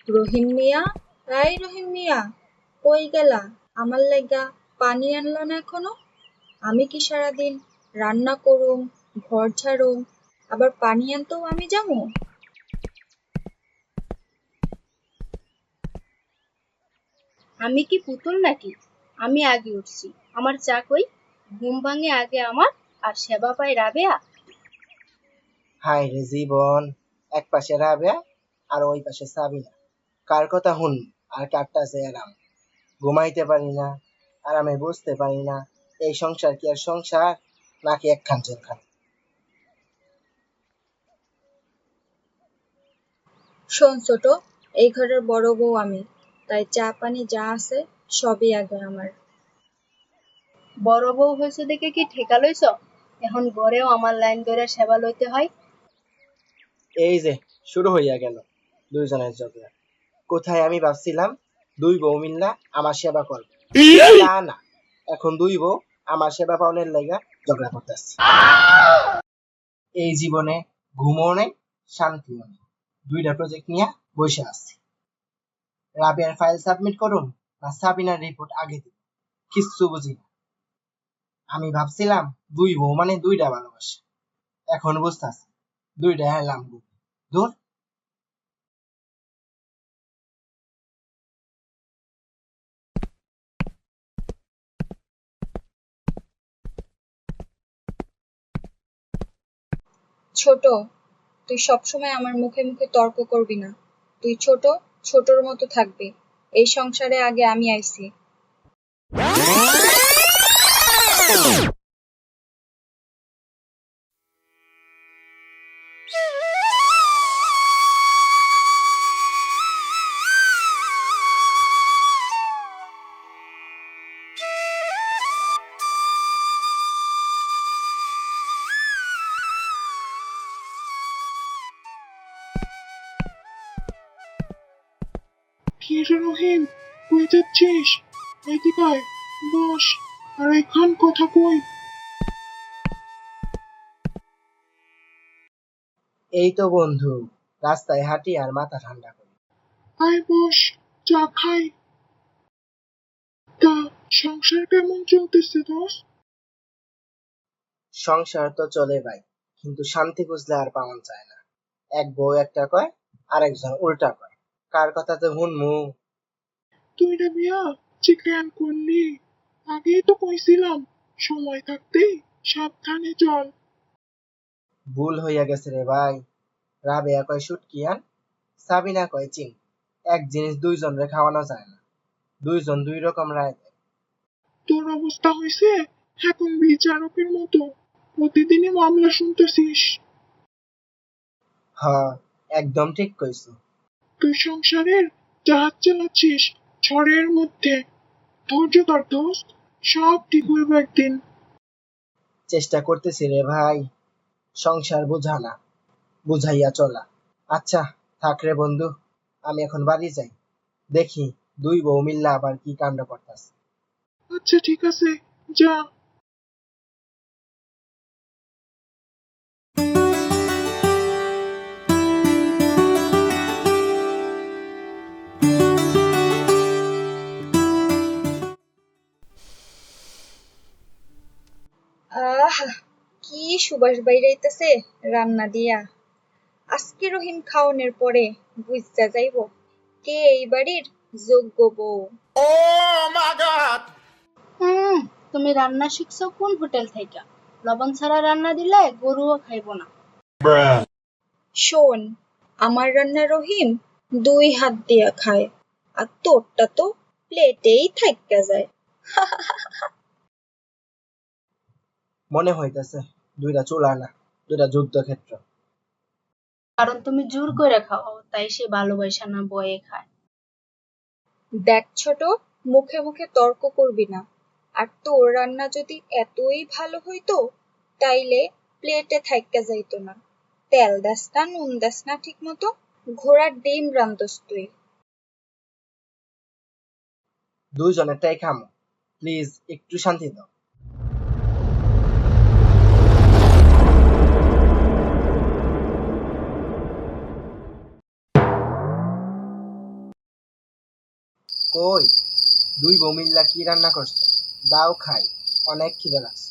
রহিম মিয়া, এই রহিম মিয়া, কই গেলা? আমার লাইগা পানি আনলা না এখনো? আমি কি সারাদিন রান্না করুম, ঘর ঝাড়ুম, আবার পানি আনতেও আমি যামু? আমি কি পুতুল নাকি? আমি আগে উঠছি, আমার চা কই? ঘুম ভাঙে আগে আমার, আর সেবা পায় রাবেয়া। হায় রে জীবন, এক পাশে রাবেয়া আর ওই পাশে সাবিনা। কার কথা হুন আর কারটা যে আরাম। ঘুমাইতে পারি না, আরামে বুঝতে পারি না। এই সংসার কি আর সংসার, নাকি একখান জেলখান? শোন ছোট, এই ঘরের বড় বউ আমি, তাই চা পানি যা আছে সবই আগে আমার। বড় বউ হয়েছে দেখে কি ঠেকা লইছ? এখন গড়েও আমার লাইন ধরে সেবা লইতে হয়। এই যে শুরু হইয়া গেল দুইজনের ঝগড়া। কোথায় আমি ভাবছিলাম দুই বউ মিল্লা আমার সেবা করবে, তা না, এখন দুই বউ আমার সেবা পাওনের লাইগা ঝগড়া করতেছে। এই জীবনে ঘুমও নেই, শান্তিও নেই। দুইটা প্রজেক্ট নিয়ে বসে আছি। রাবেয়ার ফাইল সাবমিট করুন না সাবিনার রিপোর্ট আগে দিব, কিচ্ছু বুঝি না। আমি ভাবছিলাম দুই বউ মানে দুইটা ভালোবাসা, এখন বুঝতেছি দুইটা হেলাম দূর। ছোট, তুই সবসময় আমার মুখে মুখে তর্ক করবি না। তুই ছোট, ছোটর মতো থাকবি। এই সংসারে আগে আমি আইছি। কি রে রহিম, কই যাচ্ছিস? এদিকে আয়, বস। আর এখন কথা কই? এই তো বন্ধু, রাস্তায় হাঁটি আর মাথা ঠান্ডা করি। আয় বস, চা খাই। তা সংসার কেমন চলতেছে দোস্ত? সংসার তো চলে ভাই, কিন্তু শান্তি খুঁজলে আর পাওয়া যায় না। এক বউ একটা কয়, আরেকজন উল্টা কয়। কার কথাতে হুনমু? তুই রে মিয়া, চিকেন করলি? আগেই তো কইছিলাম, সময় থাকতেই সাবধানে চল। ভুল হইয়া গেছে রে ভাই। রাবেয়া কয় শুটকি আন, সাবিনা কয় চিং। এক জিনিস দুইজন রে খাওয়ানো যায় না, দুইজন দুই রকম রায় দেয়। তোর অবস্থা হয়েছে এখন বিচারকের মতো, প্রতিদিনই মামলা শুনতেছিস। হ, একদম ঠিক কইছো। তুই সংসারের জাহাজ চালাচ্ছিস ঝড়ের মধ্যে। ধৈর্য ধর দোস্ত, সব ঠিক হইবে একদিন। চেষ্টা করতেছি রে ভাই, সংসার বোঝা না, বুঝাইয়া চলা। আচ্ছা থাক রে বন্ধু, আমি এখন বাড়ি যাই। দেখি দুই বউ মিল্লা আবার কি কাণ্ড করতেছে। আচ্ছা ঠিক আছে, যা। আহ, কি সুবাস বাইরাইতেছে রান্না দিয়া। আজকে রহিম খাওনের পরে বুঝা যাইব কে এই বাড়ির যোগ্য বউ। হুম, তুমি রান্না শিখছো কোন হোটেল থেকে? লবণ ছাড়া রান্না দিলে গরুও খাইবো না। শোন, আমার রান্না রহিম 2 হাত দিয়া খায়, আর তোরটা তো প্লেটেই থাইক্কা যায়। মনে হইতেছে দুইটা চুলা না, দুইটা যুদ্ধক্ষেত্র। কারণ তুমি জোর করে খাও, তাই সে ভালোবাসা না বয়ে খায়। দেখ ছোট, মুখে মুখে তর্ক করবি না। আর তোর রান্না যদি এতই ভালো হইতো, তাইলে প্লেটে থাইক্কা যাইতো না। তেল দাস না, নুন দাস না ঠিক মতো, ঘোড়ার ডিম রান্ধস তুই। দুইজনেরটাই খামো, প্লিজ একটু শান্তি দাও। কই, দুই বউ মিল্লা কি রান্না করছো? দাও খাই, অনেক খিদে লাগছে।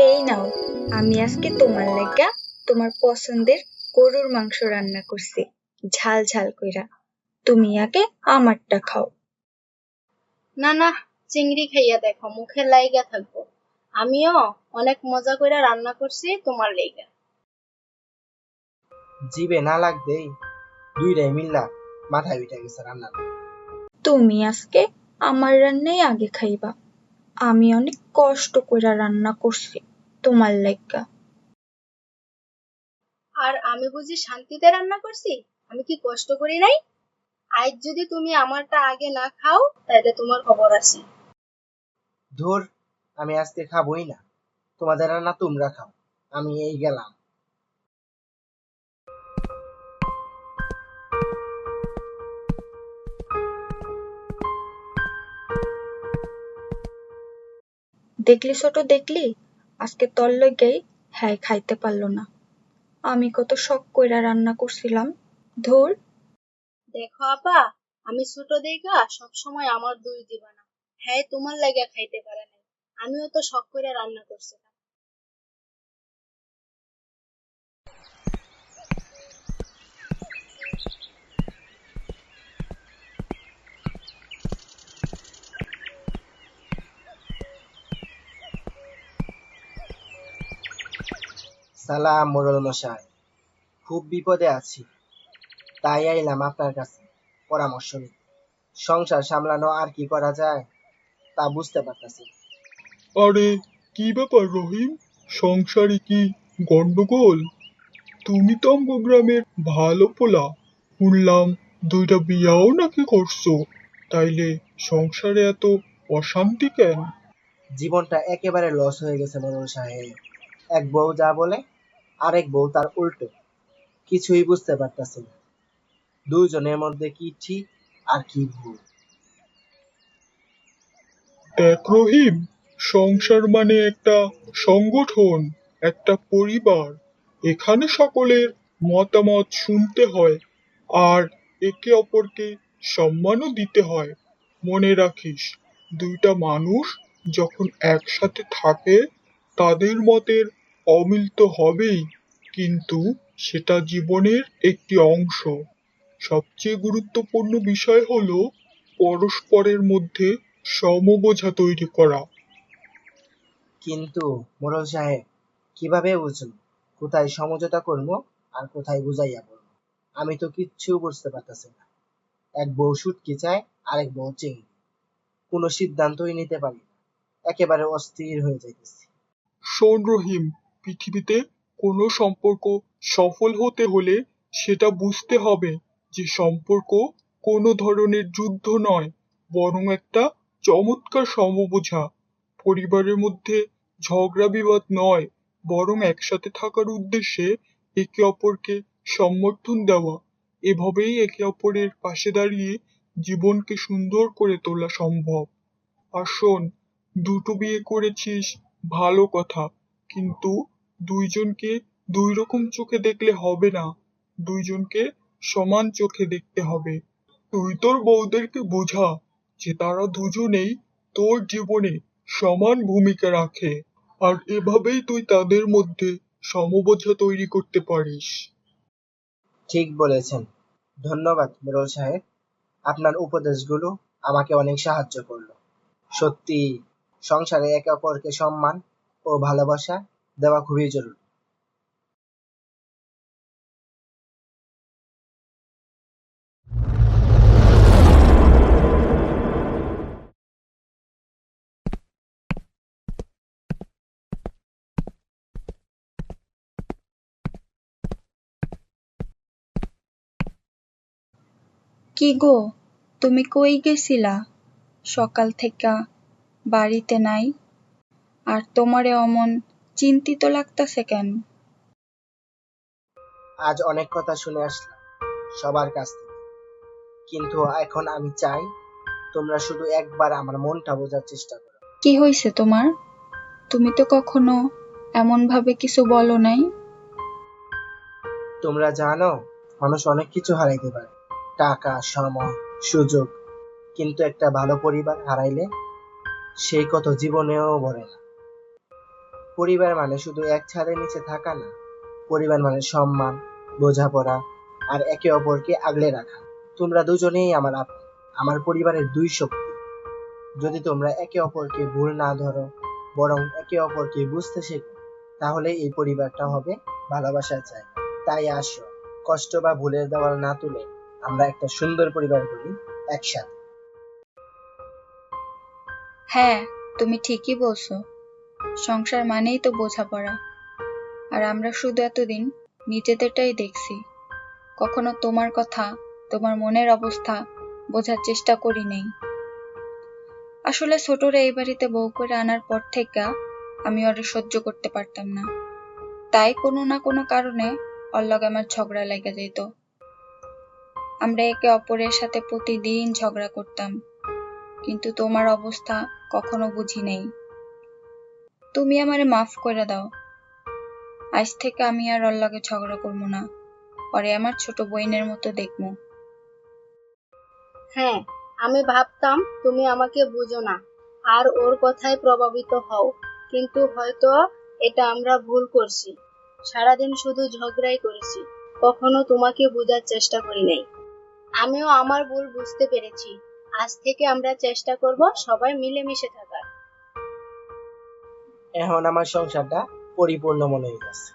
এই নাও, আমি আজকে তোমার লাইগা তোমার পছন্দের গরুর মাংস রান্না করছি, ঝাল ঝাল কইরা। তুমি আগে আমারটা খাও। না না, চিংড়ি খাইয়া দেখো, মুখে লাইগা থাকবো। আমিও অনেক মজা করে রান্না করছি তোমার লাইগা। জিবে না লাগবেই, দুইটাই মিল্লা মাথায় উঠে গেছে রান্না। তুমি আজকে আমার রান্নাই আগে খাইবা। আমি অনেক কষ্ট কইরা রান্না করছি তোমার লাইগা। আর আমি বুঝি শান্তিতে রান্না করছি? আমি কি কষ্ট করি নাই? আজ যদি তুমি আমারটা আগে না খাও তাহলে তোমার খবর আছে। ধুর, আমি আজকে খাবোই না। তোমাদের রান্না তোমরা খাও, আমি এই গেলাম। দেখলি ছোট, দেখলি আজকে তোর লইগাই হ্যাঁ খাইতে পারলো না। আমি কত শখ কইরা রান্না করছিলাম। ধুর। দেখো আপা, আমি ছোট দেখা সবসময় আমার দোষ দিবা না। হ্যাঁ, তোমার লাগা খাইতে পারে না, আমিও তো শখ করে রান্না করছিলাম। সালাম মোড়ল মশাই, খুব বিপদে আছি, তাই আইলাম আপনার কাছে পরামর্শ নিতে। সংসার সামলানো আর কি করা যায় তা বুঝতে পারতেছি। আরে, কি ব্যাপার রহিম? সংসারে কি গন্ডগোল? তুমি তো আমগো গ্রামের ভালো পোলা, শুনলাম দুইটা বিয়াও নাকি করছো। তাইলে সংসারে এত অশান্তি কেন? জীবনটা একেবারে লস হয়ে গেছে মোড়ল সাহেব। এক বউ যা বলে, আরেক বউ তার উল্টো। কিছুই বুঝতে পারতেছি না, দুইজনের মধ্যে কি ঠিক আর কি ভুল। দেখ রহিম, সংসার মানে একটা সংগঠন, একটা পরিবার। এখানে সকলের মতামত শুনতে হয়, আর একে অপরকে সম্মানও দিতে হয়। মনে রাখিস, দুইটা মানুষ যখন একসাথে থাকে তাদের মতের অমিল তো হবেই, কিন্তু সেটা জীবনের একটি অংশ। সবচেয়ে গুরুত্বপূর্ণ বিষয় হলো পরস্পরের মধ্যে সমবোঝা তৈরি করা। কিন্তু মোড়ল সাহেব, কিভাবে বুঝবো কোথায় সমঝোতা করবো আর কোথায় বুঝাইয়া বলবো? আমি তো কিচ্ছু বুঝতে পারতেছি না। এক বউ শুটকি চায়, আরেক বউ চিংড়ি। কোনো সিদ্ধান্তই নিতে পারি না, একেবারে অস্থির হয়ে যাইতেছি। শোন রহিম, পৃথিবীতে কোনো সম্পর্ক সফল হতে হলে সেটা বুঝতে হবে যে সম্পর্ক কোনো ধরনের যুদ্ধ নয়, বরং একটা চমৎকার সমবোঝা। পরিবারের মধ্যে ঝগড়া বিবাদ নয়, বরং একসাথে থাকার উদ্দেশ্যে একে অপরকে সমর্থন দেওয়া। এভাবেই একে অপরের পাশে দাঁড়িয়ে জীবনকে সুন্দর করে তোলা সম্ভব। আর শোন, দুটো বিয়ে করেছিস ভালো কথা, কিন্তু দুইজনকে দুই রকম চোখে দেখলে হবে না, দুইজনকে সমান চোখে দেখতে হবে। তুই তোর বউদেরকে বোঝা যে তারা দুজনেই তোর জীবনে সমান ভূমিকা রাখে, আর এভাবেই তুই তাদের মধ্যে সমবোঝা তৈরি করতে পারিস। ঠিক বলেছেন, ধন্যবাদ মোড়ল সাহেব। আপনার উপদেশগুলো আমাকে অনেক সাহায্য করলো। সত্যি, সংসারে একে অপরকে সম্মান ও ভালোবাসা দেওয়া খুবই জরুরি। কি গো, তুমি কই গেছিলা? সকাল থেকে বাড়িতে নাই, আর তোমারে অমন চিন্তিত লাগতাছে কেন? আজ অনেক কথা শুনে আসলাম সবার কাছ থেকে, কিন্তু এখন আমি চাই তোমরা শুধু একবার আমার মনটা বোঝার চেষ্টা করো। কি হইছে তোমার? তুমি তো কখনো এমন ভাবে কিছু বলো নাই। তোমরা জানো, মানুষ অনেক কিছু হারাইতে পারে, টাকা, সময়, সুযোগ, কিন্তু একটা ভালো পরিবার হারাইলে সেই কত জীবনেও ভরে না। পরিবার মানে শুধু এক ছাদের নিচে থাকা না, পরিবার মানে সম্মান, বোঝাপড়া আর একে অপরকে আগলে রাখা। তোমরা দুজনেই আমার আপন, আমার পরিবারের দুই শক্তি। যদি তোমরা একে অপরকে ভুল না ধরো, বরং একে অপরকে বুঝতে শেখো, তাহলে এই পরিবারটা হবে ভালোবাসার জায়গা। তাই আসো, কষ্ট বা ভুলের দেওয়াল না তুলে আমরা একটা সুন্দর পরিবার করি একসাথে। হ্যাঁ, তুমি ঠিকই বলছো। সংসার মানেই তো বোঝাপড়া। আর আমরা শুধু এতদিন নিজেদেরটাই দেখছি, কখনো তোমার কথা, তোমার মনের অবস্থা বোঝার চেষ্টা করি নাই। আসলে ছোটরা এই বাড়িতে বউ করে আনার পর থেকে আমি ওরে সহ্য করতে পারতাম না। তাই কোনো না কোনো কারণে ওর লগে আমার ঝগড়া লেগে যেত। আমরা একে অপরের সাথে প্রতিদিন ঝগড়া করতাম, কিন্তু তোমার অবস্থা কখনো বুঝি নাই। তুমি আমারে মাফ করে দাও। আজ থেকে আমি আর ওর লগে ঝগড়া করবো না, পরে আমার ছোট বোনের মতো দেখবো। হ্যাঁ, আমি ভাবতাম তুমি আমাকে বুঝো না আর ওর কথায় প্রভাবিত হও, কিন্তু হয়তো এটা আমরা ভুল করছি। সারাদিন শুধু ঝগড়াই করেছি, কখনো তোমাকে বোঝার চেষ্টা করি নাই। আমিও আমার ভুল বুঝতে পেরেছি। আজ থেকে আমরা চেষ্টা করব সবাই মিলেমিশে থাকার। এখন আমার সংসারটা পরিপূর্ণ মনে হয়ে গেছে।